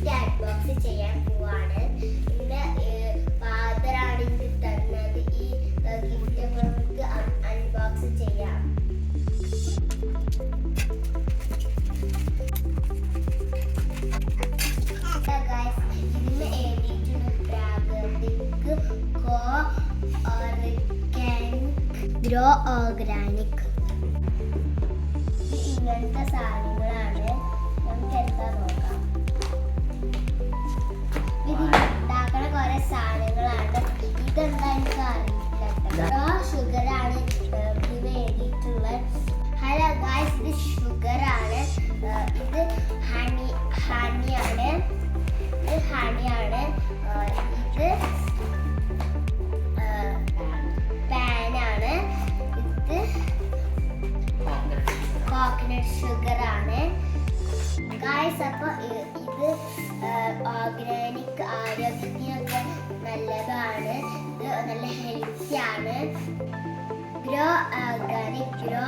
Gift unbox ചെയ്യാൻ പോവാണ്. എൻ്റെ ഫാദറാണ് എനിക്ക് തന്നത് ഈ ഗിഫ്റ്റ്. നമുക്ക് അൺബോക്സ് ചെയ്യാം. ഇതിന് എഴുതിയിട്ടുള്ള പ്രാകൃതിക് ഗ്രോ ഓർഗാനിക്. ഇങ്ങനത്തെ സാധനങ്ങളാണ്. നമുക്ക് എന്താ നോക്കാം. ഇതിലുണ്ടാക്കണ കുറെ സാധനങ്ങളാണ്. ഇതെന്താ എനിക്ക് അറിയില്ല. ഷുഗറാണ് ഇതിന് എഴുതിയിട്ടുള്ളത്. ഹലോ ഗായ്സ്, ഇത് ഷുഗറാണ്. ഇത് ഹണിയാണ്. ഇത് ഹണിയാണ്. ഇത് പാനാണ്. ഇത് കോക്കനട്ട് ഷുഗറാണ് ഗായ്സ്. അപ്പോൾ ഇത് ഓർഗാനിക്, ആരോഗ്യത്തിനൊക്കെ നല്ലതാണ്. ഇത് നല്ല ഹെൽത്തിയാണ്. Grow organic, grow